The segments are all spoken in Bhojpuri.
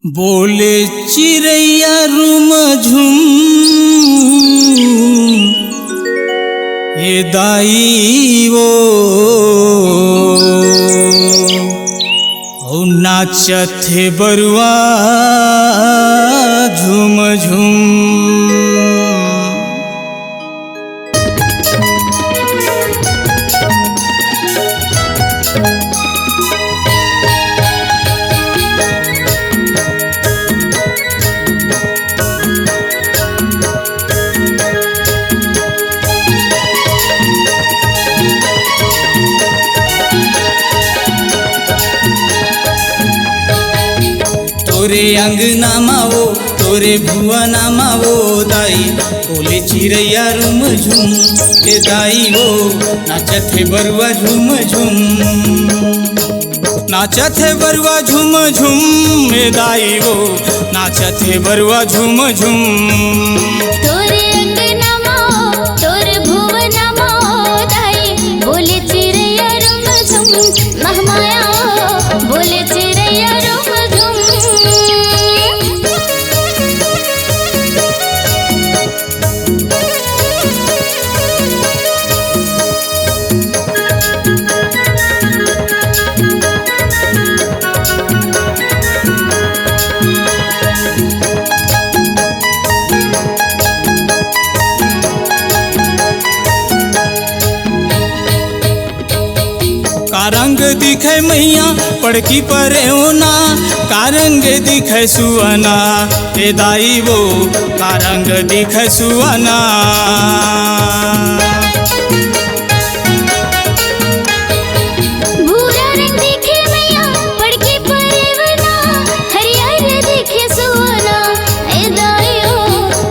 बोले चिड़ैया रूम झूम ये दाई वो और नाचत है बरुआ झूम झूम। तोरे अंगना मावो तोरे भुवना मावो दाई बोले चिड़ैया रूम झूम के दाई वो नाचत है बरुआ झूम झूम। नाचत है बरुआ झूम झूम ए दाई वो नाचत है बरुआ झूम झूम। तोरे अंगना माओ तोरे भुवना माओ दाई बोले चिड़ैया रूम झूम महमाया बोले चिड़ैया रूम झूम। कारंग दिखे मैया पड़की परे होना कारंग दिखे सुअना ए दाई वो कारंग दिखे सुअना। भूरा रंग दिखे मैया पड़की परे वना हरियर दिखे सुवना ए दाई ओ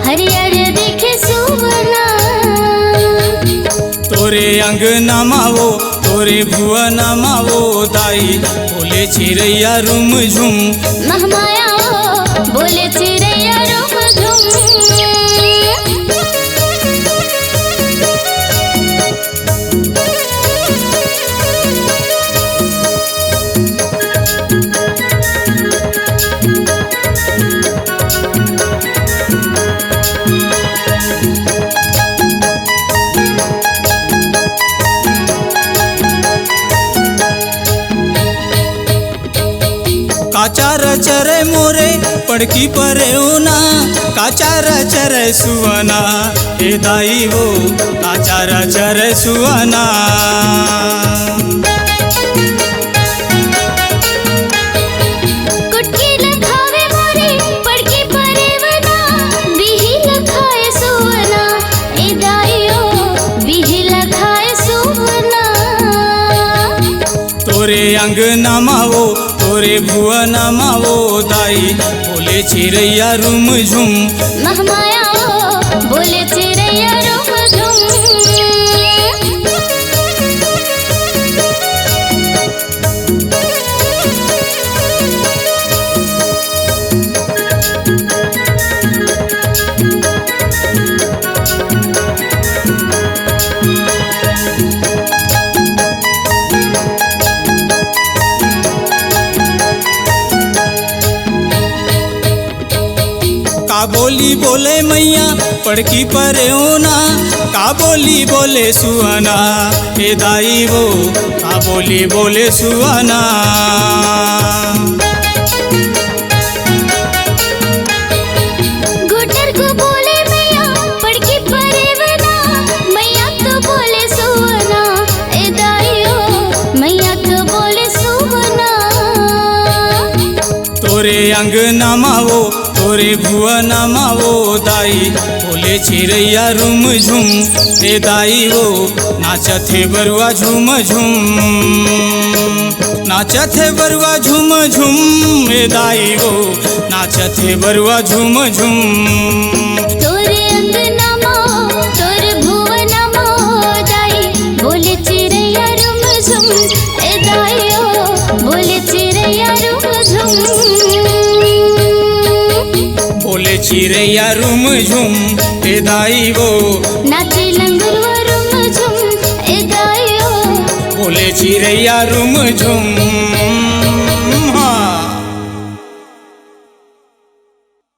हरियर दिखे सुवना। तोरे अंगना मावो तोरे भुवना मावो दाई बोले चिड़ैया रूम झूम महमाया बोले चिड़ैया रूम झूम। काचार चरे मोरे पड़की परे होना काचार चरे सुअना ए दाई वो काचार चरे सुअना। कुटकी लखावे मोरे पड़की परे वना बिही लखाए सुवना ए दाई ओ बिही लखाए सुवना। तोरे अंगना मावो तोरे भुवना मावो दाई बोले चिड़ैया रूम झूम महमाया बोले चिड़ैया रूम झूम। का बोली बोले मैया पड़की परे होना का बोली बोले सुअना ए दाई वो का बोली बोले सुअना। गुटर को बोले मैया पड़की परे वना मैया तो बोले सुवना ए दाई ओ मैया तो बोले सुवना। तोरे अंगना मावो तोरे भुवना मावो दाई बोले चिड़ैया रूम झूम ए दाई वो नाचत है बरुआ झूम झूम। नाचत है बरुआ झूम झूम ए दाई वो नाचत है बरुआ झूम झूम। तोरे अंगना माओ तोरे भुवना माओ दाई बोले चिड़ैया रूम झूम ए दाई ओ बोले चिड़ैया रूम झूम। बोले चिड़ैया रूम झूम ए दाई वो नाचे लंगरुआ रूम झूम ए दाई ओ बोले चिड़ैया रूम झूम।